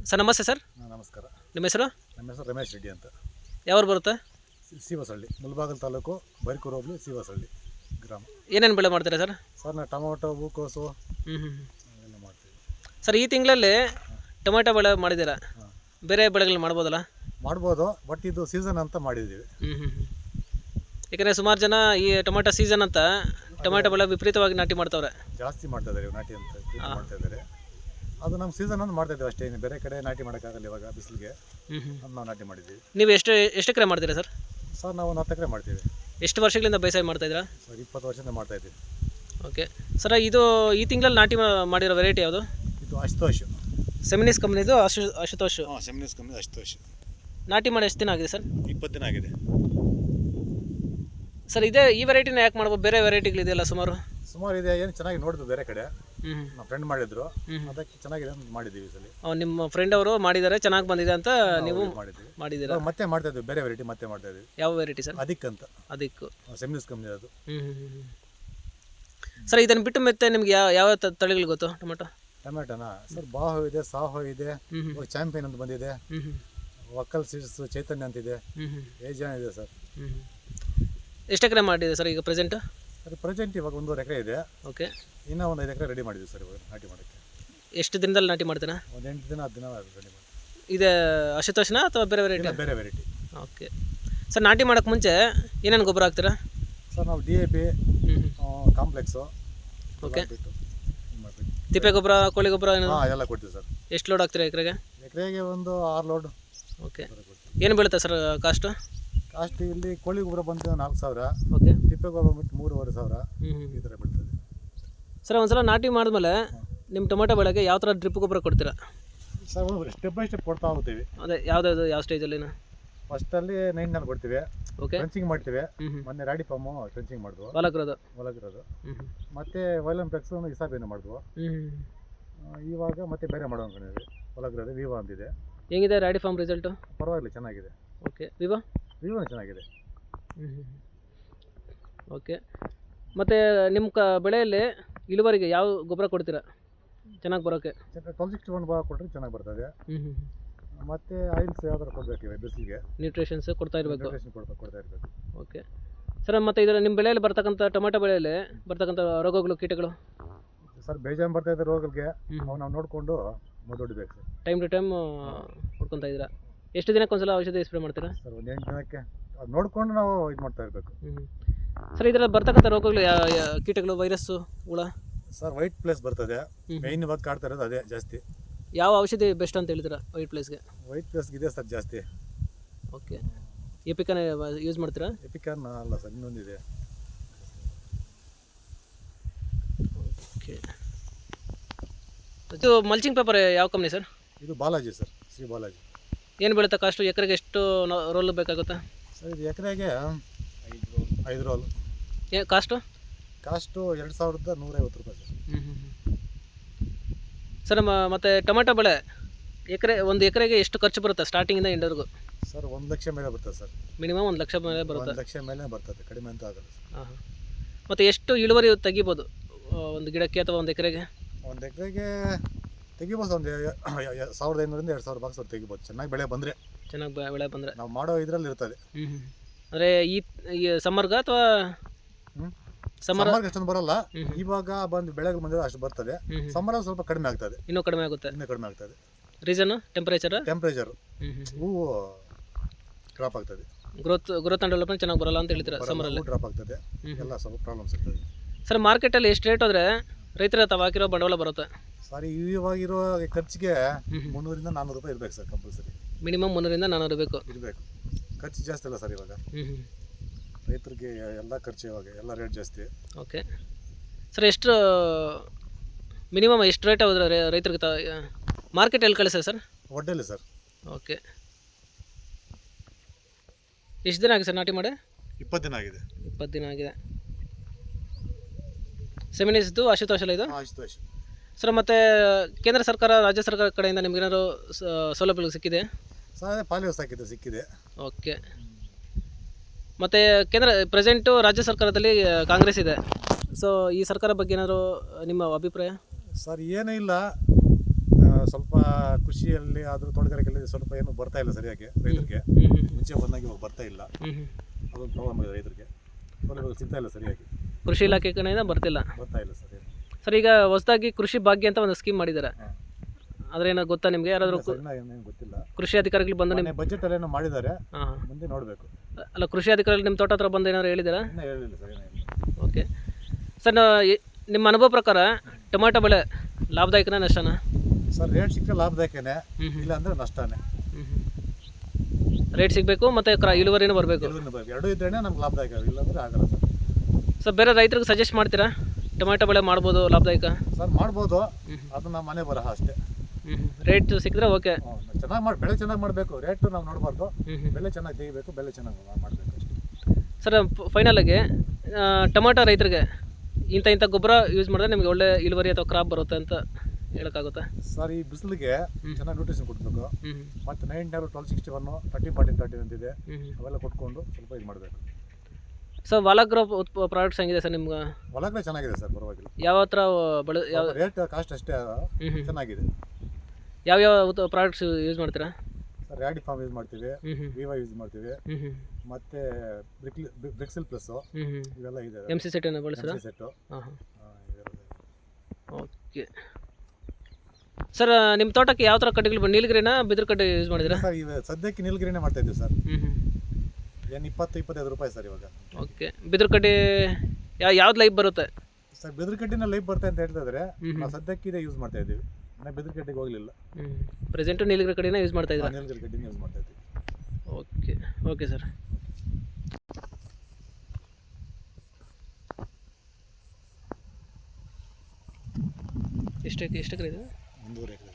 Sir ನಮಸ್ತೆ sir. ನಮಸ್ಕಾರ. ನಿಮ್ಮ ಹೆಸರು? ನಮ್ಮ ಹೆಸರು ರಮೇಶ್ ರೆಡ್ಡಿ ಅಂತ. ಯಾವ್ರು ಬರುತ್ತೆ? ಸೀಬಸಹಳ್ಳಿ, ಮುಳಬಾಗಿಲು ತಾಲೂಕು, ಬೈರ್ಕೂರು ಹೋಬಳಿ, ಸೀಬಸಹಳ್ಳಿ ಗ್ರಾಮ. ಏನೇನು ಬೆಳೆ ಮಾಡ್ತೀರಾ ಸರ್? ಸರ್ ನಾವು ಟೊಮೊಟೊ, ಹೂಕೋಸು ಹ್ಞೂ ಎಲ್ಲ ಮಾಡ್ತೀವಿ. ಸರ್ ಈ ತಿಂಗಳಲ್ಲಿ ಟೊಮೆಟೊ ಬೆಳೆ ಮಾಡಿದ್ದೀರಾ, ಹಾಂ, ಬೇರೆ ಬೆಳೆಗಳು ಮಾಡ್ಬೋದಲ್ಲ? ಮಾಡ್ಬೋದು, ಬಟ್ ಇದು ಸೀಸನ್ ಅಂತ ಮಾಡಿದ್ದೀವಿ. ಯಾಕಂದರೆ ಸುಮಾರು ಜನ ಈ ಟೊಮೆಟೊ ಸೀಸನ್ ಅಂತ ಟೊಮೆಟೊ ಬೆಳೆ ವಿಪರೀತವಾಗಿ ನಾಟಿ ಮಾಡ್ತವ್ರೆ. ಜಾಸ್ತಿ ಮಾಡ್ತಾ ಇದ್ದಾರೆ ನಾಟಿ ಅಂತ ಮಾಡ್ತಾ ಇದ್ದಾರೆ. ಅದು ನಮ್ಮ ಸೀಸನ್ ಅಂತ ಮಾಡ್ತಾ ಇದ್ದೀವಿ ಅಷ್ಟೇ. ಇನ್ನು ಬೇರೆ ಕಡೆ ನಾಟಿ ಮಾಡೋಕ್ಕಾಗಲ್ಲ ಇವಾಗ ಬಿಸಿಲಿಗೆ. ನಾವು ನಾಟಿ ಮಾಡಿದ್ದೀವಿ. ನೀವು ಎಷ್ಟು ಎಕರೆ ಮಾಡ್ತೀರಾ ಸರ್? ಸರ್ ನಾವು 10 ಎಕರೆ ಮಾಡ್ತೀವಿ. ಎಷ್ಟು ವರ್ಷಗಳಿಂದ ಬೇಸಾಯ ಮಾಡ್ತಾಯಿದ್ದೀರಾ? ಸರ್ 20 ವರ್ಷದಿಂದ ಮಾಡ್ತಾ ಇದ್ದೀವಿ. ಓಕೆ ಸರ್, ಇದು ಈ ತಿಂಗಳಲ್ಲಿ ನಾಟಿ ಮಾಡಿರೋ ವೆರೈಟಿ ಯಾವುದು? ಇದು ಅಶುತೋಷ್, ಸೆಮಿನಿಸ್ ಕಂಪ್ನಿದು ಅಶುತೋಷ್. ಹಾಂ, ಸೆಮಿನಿಸ್ ಕಂಪ್ನಿ ಅಶುತೋಷ್. ನಾಟಿ ಮಾಡಿ ಎಷ್ಟು ದಿನ ಆಗಿದೆ ಸರ್? 20 ದಿನ ಆಗಿದೆ. ಸರ್ ಈ ವೆರೈಟಿನ ಯಾಕೆ ಮಾಡ್ಬೋದು? ಬೇರೆ ವೆರೈಟಿಗಳಿದೆಯಲ್ಲ ಸುಮಾರು ಇದೆ. ಏನು ಚೆನ್ನಾಗಿ ನೋಡಿದ್ವಿ ಬೇರೆ ಕಡೆ. ನಮ್ಮ ಫ್ರೆಂಡ್ ಮಾಡಿದ್ರು, ಹ್ಞೂ ಅದಕ್ಕೆ ಚೆನ್ನಾಗಿದೆ ಅಂತ ಮಾಡಿದ್ದೀವಿ ಈ ಸಲ. ನಿಮ್ಮ ಫ್ರೆಂಡ್ ಅವರು ಮಾಡಿದ್ದಾರೆ, ಚೆನ್ನಾಗಿ ಬಂದಿದೆ ಅಂತ ನೀವು ಮಾಡಿದ್ದೀರಾ? ಮತ್ತೆ ಮಾಡ್ತಾ ಇದ್ವಿ, ಬೇರೆ ವೆರೈಟಿ ಮತ್ತೆ ಮಾಡ್ತಾ ಇದ್ವಿ. ಯಾವ ವೆರೈಟಿ ಸರ್? ಅದಕ್ಕಂತ ಅದಕ್ಕೂ ಸೆಮಿನಿಸ್ ಕಂಪ್ನಿ ಅದು. ಸರ್ ಇದನ್ನು ಬಿಟ್ಟು ಮತ್ತೆ ನಿಮ್ಗೆ ಯಾವ ತಳಿಗಳು ಗೊತ್ತು ಟೊಮೆಟೊನಾ? ಸರ್ ಬಾಹು ಇದೆ, ಸಾಹೋ ಇದೆ, ಚಾಂಪಿಯನ್ ಅಂತ ಬಂದಿದೆ, ವಕ್ಕಲ್ ಸೀಡ್ಸ್ ಚೈತನ್ಯ ಅಂತಿದೆ, ಏಜಾನ್ ಇದೆ ಸರ್. ಎಷ್ಟು ಎಕರೆ ಮಾಡಿದೆ ಸರ್ ಈಗ ಪ್ರೆಸೆಂಟ್? ಸರ್ ಪ್ರೆಸೆಂಟ್ ಇವಾಗ 1.5 ಎಕರೆ ಇದೆ. ಓಕೆ, ಇನ್ನೂ 1 5 ಎಕರೆ ರೆಡಿ ಮಾಡಿದ್ವಿ ಸರ್ ಇವಾಗ ನಾಟಿ ಮಾಡೋಕ್ಕೆ. ಎಷ್ಟು ದಿನದಲ್ಲಿ ನಾಟಿ ಮಾಡ್ತೀರಾ? ಒಂದು 8 ದಿನ 10 ದಿನ ರೆಡಿ ಮಾಡಿ. ಇದೆ ಅಶುತೋಷನ ಅಥವಾ ಬೇರೆ ವೆರೈಟಿ? ಬೇರೆ ವೆರೈಟಿ. ಓಕೆ ಸರ್, ನಾಟಿ ಮಾಡೋಕ್ಕೆ ಮುಂಚೆ ಏನೇನು ಗೊಬ್ಬರ ಹಾಕ್ತೀರಾ? ಸರ್ ನಾವು DAP, ಕಾಂಪ್ಲೆಕ್ಸು, ಓಕೆ, ತಿಪ್ಪೆ ಗೊಬ್ಬರ, ಕೋಳಿ ಗೊಬ್ಬರ ಎಲ್ಲ ಕೊಡ್ತೀವಿ ಸರ್. ಎಷ್ಟು ಲೋಡ್ ಹಾಕ್ತೀರಾ ಎಕರೆಗೆ? ಎಕರೆಗೆ ಒಂದು 6 ಲೋಡ್. ಓಕೆ, ಏನು ಬೀಳುತ್ತೆ ಸರ್ ಕಾಸ್ಟು? ಕಾಸ್ಟ್ ಇಲ್ಲಿ ಕೋಳಿ ಗೊಬ್ಬರ ಬಂದು 4,000, ಓಕೆ, ತಿಪ್ಪೆ ಗೊಬ್ಬರ ಬಿಟ್ಟು 3,500 ಈ ಥರ ಬೀಳ್ತದೆ. ಸರ್ ಒಂದ್ಸಲ ನಾಟಿ ಮಾಡಿದ್ಮೇಲೆ ನಿಮ್ಮ ಟೊಮೆಟೊ ಬೆಳೆಗೆ ಯಾವ ಥರ ಡ್ರಿಪ್ ಗೊಬ್ಬರ ಕೊಡ್ತೀರಾ? ಸರ್ ಸ್ಟೆಪ್ ಬೈ ಸ್ಟೆಪ್ ಕೊಡ್ತಾ ಹೋಗ್ತೀವಿ. ಅದೇ ಯಾವ್ದಾವುದು ಯಾವ ಸ್ಟೇಜಲ್ಲಿ? ಫಸ್ಟಲ್ಲಿ 9 ನಾನು ಕೊಡ್ತೀವಿ. ಓಕೆ, ಟ್ರೆಂಚಿಂಗ್ ಮಾಡ್ತೀವಿ. ಮೊನ್ನೆ ರಾಡಿ ಫಾರ್ಮು ಟ್ರೆಂಚಿಂಗ್ ಮಾಡಿದ್ವು, ಹೊಲಗಿರೋದು. ಮತ್ತೆ ವೈಲಂಪೆಕ್ಸ್ ಹಿಸಾಬೇನು ಮಾಡಿದ್ವು. ಇವಾಗ ಮತ್ತೆ ಬೇರೆ ಮಾಡೋ ಅನ್ಕೊಂಡಿದ್ವಿ. ಹೊಲಗಿರೋದು ವಿವೋ ಅಂತಿದೆ. ಹೆಂಗಿದೆ ರಾಡಿ ಫಾರ್ಮ್ ರಿಸಲ್ಟು? ಪರವಾಗಿಲ್ಲ, ಚೆನ್ನಾಗಿದೆ. ಓಕೆ, ವಿವೋನೂ ಚೆನ್ನಾಗಿದೆ. ಓಕೆ, ಮತ್ತು ನಿಮ್ಮ ಬೆಳೆಯಲ್ಲಿ ಇಳುವರಿಗೆ ಯಾವ ಗೊಬ್ಬರ ಕೊಡ್ತೀರಾ ಚೆನ್ನಾಗಿ ಬರೋಕ್ಕೆ? 1261 ಕೊಟ್ಟರೆ ಚೆನ್ನಾಗಿ ಬರ್ತದೆ. ಮತ್ತು ಆಯಿಲ್ಸ್ ಯಾವ್ದಾರು ಕೊಡಬೇಕಿವೆ ಬಿಸಿಲಿಗೆ. ನ್ಯೂಟ್ರಿಷನ್ಸ್ ಕೊಡ್ತಾ ಇರಬೇಕು. ಕೊಡ್ತಾ ಇರಬೇಕು. ಓಕೆ ಸರ್, ಮತ್ತು ಇದರ ನಿಮ್ಮ ಬೆಳೆಯಲ್ಲಿ ಬರ್ತಕ್ಕಂಥ ಟೊಮೆಟೊ ಬೆಳೆಯಲ್ಲಿ ಬರ್ತಕ್ಕಂಥ ರೋಗಗಳು, ಕೀಟಗಳು? ಸರ್ ಬೇಜಾನ್ ಬರ್ತಾ ಇದೆ ರೋಗಗಳಿಗೆ, ನಾವು ನೋಡಿಕೊಂಡು ಮದ್ದೊಡಿಬೇಕು ಸರ್. ಟೈಮ್ ಟು ಟೈಮ್ ನೋಡ್ಕೊತಾ ಇದ್ದೀರಾ? ಎಷ್ಟು ದಿನಕ್ಕೆ ಒಂದ್ಸಲ ಔಷಧಿ ಸ್ಪ್ರೇ ಮಾಡ್ತೀರಾ? ಸರ್ ಒಂದು 8 ದಿನಕ್ಕೆ ಅದು ನೋಡಿಕೊಂಡು ನಾವು ಇದು ಮಾಡ್ತಾ ಇರಬೇಕು. ಸರ್ ಇದರಲ್ಲಿ ಬರ್ತಕ್ಕಂಥ ರೋಗಗಳು ಕೀಟಗಳು, ವೈರಸ್ಸು, ಹುಳ? ಸರ್ ವೈಟ್ ಪ್ಲೇಸ್ ಬರ್ತದೆ, ಮೇಯ್ನ್ ಇವಾಗ ಕಾಡ್ತಾ ಇರೋದು ಅದೇ ಜಾಸ್ತಿ. ಯಾವ ಔಷಧಿ ಬೆಸ್ಟ್ ಅಂತ ಹೇಳ್ತೀರಾ ವೈಟ್ ಪ್ಲೇಸ್ಗೆ? ವೈಟ್ ಪ್ಲೇಸ್ಗೆ ಇದೆ ಸರ್ ಜಾಸ್ತಿ. ಓಕೆ, ಎಪಿಕಾನ್ ಯೂಸ್ ಮಾಡ್ತೀರಾ? ಎಪಿಕಾನ್ ಅಲ್ಲ ಸರ್, ಇನ್ನೊಂದಿದೆ. ಓಕೆ, ಇದು ಮಲ್ಚಿಂಗ್ ಪೇಪರ್ ಯಾವ ಕಂಪ್ನಿ ಸರ್? ಇದು ಬಾಲಾಜಿ ಸರ್, ಶ್ರೀ ಬಾಲಾಜಿ. ಏನು ಬೀಳುತ್ತೆ ಕಾಸ್ಟು? ಎಕರೆಗೆ ಎಷ್ಟು ರೋಲ್ ಬೇಕಾಗುತ್ತೆ ಸರ್? ಇದು ಎಕರೆಗೆ 5 ರೋಲ್. ಕಾಸ್ಟು 2,150 ರೂಪಾಯಿ ಸರ್. ಸರ್ ಮತ್ತು ಟೊಮೆಟೊ ಬೆಳೆ ಒಂದು ಎಕರೆಗೆ ಎಷ್ಟು ಖರ್ಚು ಬರುತ್ತೆ ಸ್ಟಾರ್ಟಿಂಗಿಂದ ಎಂಡವರೆಗೂ? ಸರ್ 1 ಲಕ್ಷ ಮೇಲೆ ಬರ್ತದೆ ಸರ್. ಮಿನಿಮಮ್ 1 ಲಕ್ಷ ಮೇಲೆ ಬರುತ್ತೆ. 1 ಲಕ್ಷ ಮೇಲೆ ಬರ್ತದೆ, ಕಡಿಮೆ ಅಂತ ಆಗಲ್ಲ ಸರ್. ಹಾಂ, ಮತ್ತು ಎಷ್ಟು ಇಳುವರಿ ತೆಗಿಬೋದು ಒಂದು ಗಿಡಕ್ಕೆ ಅಥವಾ ಒಂದು ಎಕರೆಗೆ? ಒಂದು ಎಕರೆಗೆ ತೆಗಿಬೋದು, ಒಂದು 1,500ರಿಂದ 2,000 ಬಾಕ್ಸ್ ತೆಗಿಬೋದು, ಚೆನ್ನಾಗಿ ಬೆಳೆ ಬಂದರೆ. ಬೆಳೆ ಬಂದರೆ ನಾವು ಮಾಡೋ ಇದರಲ್ಲಿ ಇರ್ತದೆ. ಅಂದರೆ ಈ ಸಮ್ಮರ್ಗ ಅಥವಾ ಸಮ್ಮರ್ಗೆ ಅಷ್ಟೊಂದು ಬರಲ್ಲ. ಇವಾಗ ಬಂದು ಬೆಳೆಗಳು ಬಂದರೆ ಅಷ್ಟು ಬರ್ತದೆ. ಸಮ್ಮರಲ್ಲಿ ಸ್ವಲ್ಪ ಕಡಿಮೆ ಆಗ್ತದೆ, ಇನ್ನೂ ಕಡಿಮೆ ಆಗ್ತದೆ. ರೀಸನ್ ಟೆಂಪರೇಚರು, ಹೂವು ಡ್ರಾಪ್ ಆಗ್ತದೆ. ಗ್ರೋತ್ ಆ್ಯಂಡ್ ಡೆವಲಪ್ಮೆಂಟ್ ಚೆನ್ನಾಗಿ ಬರಲ್ಲ ಅಂತ ಹೇಳ್ತೀರಾ ಸಮ್ಮರಲ್ಲಿ? ಡ್ರಾಪ್ ಆಗ್ತದೆ, ಎಲ್ಲ ಸ್ವಲ್ಪ ಪ್ರಾಬ್ಲಮ್ಸ್ ಇರ್ತದೆ. ಸರ್ ಮಾರ್ಕೆಟಲ್ಲಿ ಎಷ್ಟು ರೇಟ್ ಹೋದರೆ ರೈತರ ತಾವು ಹಾಕಿರೋ ಬಂಡವಾಳ ಬರುತ್ತೆ? ಸರ್ ಇವಾಗಿರೋ ಖರ್ಚಿಗೆ 300ರಿಂದ 400 ರೂಪಾಯಿ ಇರಬೇಕು ಸರ್, ಕಂಪಲ್ಸರಿ. ಮಿನಿಮಮ್ 300ರಿಂದ 400 ಇರಬೇಕು. ಖರ್ಚು ಜಾಸ್ತಿ ಅಲ್ಲ ಸರ್ ಇವಾಗ ರೈತರಿಗೆ, ಎಲ್ಲ ಖರ್ಚು ಇವಾಗ ಎಲ್ಲ ರೇಟ್ ಜಾಸ್ತಿ. ಓಕೆ ಸರ್, ಎಷ್ಟು ಮಿನಿಮಮ್ ಎಷ್ಟು ರೇಟ್ ಹೋದ್ರೆ ರೈತರಿಗೆ ಮಾರ್ಕೆಟ್ ಎಲ್ಲಿ ಕಳಿಸ್ತಾರೆ ಸರ್? ಒಡ್ಡೆಲ್ಲಿ ಸರ್. ಓಕೆ, ಎಷ್ಟು ದಿನ ಆಗಿದೆ ಸರ್ ನಾಟಿ ಮಾಡಿ? 20 ದಿನ ಆಗಿದೆ. 20 ದಿನ ಆಗಿದೆ. ಸೆಮಿನಿಸ್ದು ಅಶುತೋಷ ಇದು? ಅಶುತೋಷ ಸರ್. ಮತ್ತು ಕೇಂದ್ರ ಸರ್ಕಾರ, ರಾಜ್ಯ ಸರ್ಕಾರ ಕಡೆಯಿಂದ ನಿಮಗೇನಾದ್ರು ಸೌಲಭ್ಯಗಳು ಸಿಕ್ಕಿದೆ? ಸರ್ ಪಾಲಿಯೋಸ್ ಹಾಕಿದ್ದು ಸಿಕ್ಕಿದೆ. ಓಕೆ, ಮತ್ತು ಪ್ರೆಸೆಂಟು ರಾಜ್ಯ ಸರ್ಕಾರದಲ್ಲಿ ಕಾಂಗ್ರೆಸ್ ಇದೆ. ಸೊ ಈ ಸರ್ಕಾರ ಬಗ್ಗೆ ಏನಾದರೂ ನಿಮ್ಮ ಅಭಿಪ್ರಾಯ? ಸರ್ ಏನೂ ಇಲ್ಲ, ಸ್ವಲ್ಪ ಕೃಷಿಯಲ್ಲಿ ಆದರೂ ತೋಟಗಾರಿಕೆಯಲ್ಲಿ ಸ್ವಲ್ಪ ಏನು ಬರ್ತಾ ಇಲ್ಲ ಸರಿಯಾಗಿ ರೈತರಿಗೆ. ಮುಂಚೆ ಬಂದಾಗ ಇವಾಗ ಬರ್ತಾ ಇಲ್ಲ, ಅದೊಂದು ಪ್ರಾಬ್ಲಮ್ ಇದೆ ರೈತರಿಗೆ. ಸೌಲಭ್ಯಗಳು ಸಿಗ್ತಾ ಇಲ್ಲ ಸರಿಯಾಗಿ, ಕೃಷಿ ಇಲಾಖೆ ಕಡೆಯಿಂದ ಬರ್ತಾ ಇಲ್ಲ ಸರ್. ಸರ್. ಈಗ ಹೊಸದಾಗಿ ಕೃಷಿ ಭಾಗ್ಯ ಅಂತ ಒಂದು ಸ್ಕೀಮ್ ಮಾಡಿದ್ದಾರೆ, ಅದ್ರೇನೋ ಗೊತ್ತಾ ನಿಮಗೆ? ಯಾರಾದರೂ ಏನು ಗೊತ್ತಿಲ್ಲ. ಕೃಷಿ ಅಧಿಕಾರಿಗಳು ಬಂದು ನಿಮ್ಮ ಬಜೆಟ್ ಅಲ್ಲಿ ಏನೋ ಮಾಡಿದ್ದಾರೆ, ಮುಂದೆ ನೋಡಬೇಕು. ಅಲ್ಲ, ಕೃಷಿ ಅಧಿಕಾರಿಗಳು ನಿಮ್ಮ ತೋಟ ಹತ್ರ ಬಂದು ಏನಾದ್ರು ಹೇಳಿದ್ದೀರಾ? ಇನ್ನೂ ಹೇಳಿಲ್ಲ ಸರ್, ಓಕೆ ಸರ್. ನಿಮ್ಮ ಅನುಭವ ಪ್ರಕಾರ ಟೊಮಾಟೊ ಬೆಳೆ ಲಾಭದಾಯಕನ ನಷ್ಟನಾ? ಸರ್ ರೇಟ್ ಸಿಕ್ಕರೆ ಲಾಭದಾಯಕನೇ, ಇಲ್ಲ ಅಂದರೆ ನಷ್ಟನೇ. ರೇಟ್ ಸಿಗಬೇಕು ಮತ್ತು ಇಳುವರಿನೂ ಬರಬೇಕು, ಎರಡೂ ಇದ್ರೇ ನಮ್ಗೆ ಲಾಭದಾಯಕ, ಇಲ್ಲಾಂದರೆ ಆಗಲ್ಲ ಸರ್. ಸರ್ ಬೇರೆ ರೈತರಿಗೆ ಸಜೆಸ್ಟ್ ಮಾಡ್ತೀರಾ ಟೊಮ್ಯಾಟೊ ಬೆಳೆ ಮಾಡ್ಬೋದು ಲಾಭದಾಯಕ? ಸರ್ ಮಾಡ್ಬೋದು, ಅದು ನಮ್ಮ ಮನೆ ಬರಹ ಅಷ್ಟೇ. ರೇಟ್ ಸಿಕ್ಕಿದ್ರೆ ಓಕೆ. ಚೆನ್ನಾಗಿ ಬೆಳೆ ಚೆನ್ನಾಗಿ ಮಾಡಬೇಕು, ರೇಟ್ ನಾವು ನೋಡಬಾರ್ದು. ಬೆಲೆ ಚೆನ್ನಾಗಿ ತೆಗಿಬೇಕು, ಬೆಲೆ ಚೆನ್ನಾಗಿ ಮಾಡಬೇಕು ಅಷ್ಟೇ. ಸರ್ ಫೈನಲಾಗಿ ಟೊಮಾಟೊ ರೈತರಿಗೆ ಇಂಥ ಗೊಬ್ಬರ ಯೂಸ್ ಮಾಡಿದ್ರೆ ನಿಮಗೆ ಒಳ್ಳೆ ಇಳುವರಿ ಅಥವಾ ಕ್ರಾಪ್ ಬರುತ್ತೆ ಅಂತ ಹೇಳೋಕ್ಕಾಗುತ್ತಾ? ಸರ್ ಈ ಬಿಸಿಲಿಗೆ ಚೆನ್ನಾಗಿ ನ್ಯೂಟ್ರಿಷನ್ ಕೊಡಬೇಕು, ಮತ್ತು 9-12-61 13-14-13 ಅಂತಿದೆ, ಅವೆಲ್ಲ ಕೊಟ್ಕೊಂಡು ಸ್ವಲ್ಪ ಇದು ಮಾಡಬೇಕು. ಸರ್ ವಾಲಾಗ್ರೋ ಪ್ರಾಡಕ್ಟ್ಸ್ ಹೆಂಗಿದೆ ಸರ್ ನಿಮ್ಗೆ? ವಾಲಾಗ್ರೋ ಚೆನ್ನಾಗಿದೆ ಸರ್, ಪರವಾಗಿಲ್ಲ. ಯಾವ ಥರ ರೇಟ್ ಕಾಸ್ಟ್ ಅಷ್ಟೇ ಚೆನ್ನಾಗಿದೆ. ಯಾವ್ಯಾವ ಪ್ರಾಡಕ್ಟ್ಸ್ ಯೂಸ್ ಮಾಡ್ತೀರಾ ಸರ್? ರ್ಯಾಡಿ ಫಾರ್ಮ್ ಯೂಸ್ ಮಾಡ್ತೀವಿ, ವಿವಾ ಯೂಸ್ ಮಾಡ್ತೀವಿ, ಮತ್ತು ಬ್ರಿಕ್ಸಿಲ್ ಪ್ಲಸ್ ಇವೆಲ್ಲ ಇದೆ. MC ಸೆಟ್ ಏನೋ ಬಳಸ್ತೀರಾ? ಸೆಟ್ಟು. Okay sir. ನಿಮ್ಮ ತೋಟಕ್ಕೆ ಯಾವ ಥರ ಕಡ್ಡಿಗಳು ನೀಲಗಿರಿನ ಬಿದಿರು ಕಡ್ಡಿ ಯೂಸ್ ಮಾಡಿದ್ದೀರಾ? ಸರ್ ಇವಾಗ ಸದ್ಯಕ್ಕೆ ನೀಲಗಿರಿನೇ ಮಾಡ್ತಾ ಇದ್ದೀವಿ ಸರ್. ಏನು 20-25 ರೂಪಾಯಿ ಸರ್ ಇವಾಗ. ಓಕೆ. ಬಿದಿರು ಕಡ್ಡಿ ಯಾವ್ದು ಲೈಫ್ ಬರುತ್ತೆ ಸರ್? ಬಿದಿರು ಕಡ್ಡಿನ ಲೈಫ್ ಬರುತ್ತೆ ಅಂತ ಹೇಳ್ತಾ ಇದ್ರೆ ನಾವು ಸದ್ಯಕ್ಕೆ ಇದೇ ಯೂಸ್ ಮಾಡ್ತಾ ಇದ್ದೀವಿ, ನಾವು ಬಿದಿರು ಕಡ್ಡಿಗೆ ಹೋಗಲಿಲ್ಲ. ಪ್ರೆಸೆಂಟು ನೀಲಗಿರಿ ಕಡ್ಡಿನ ಯೂಸ್ ಮಾಡ್ತಾ ಇದ್ದೀರಾ? ನೀಲಗಿರಿ ಕಡ್ಡಿನ ಯೂಸ್ ಮಾಡ್ತಾ ಇದ್ದೀವಿ. Okay okay sir. ಎಷ್ಟು ಎಕರೆ ಇದೆ? 1.5 ಎಕರೆ.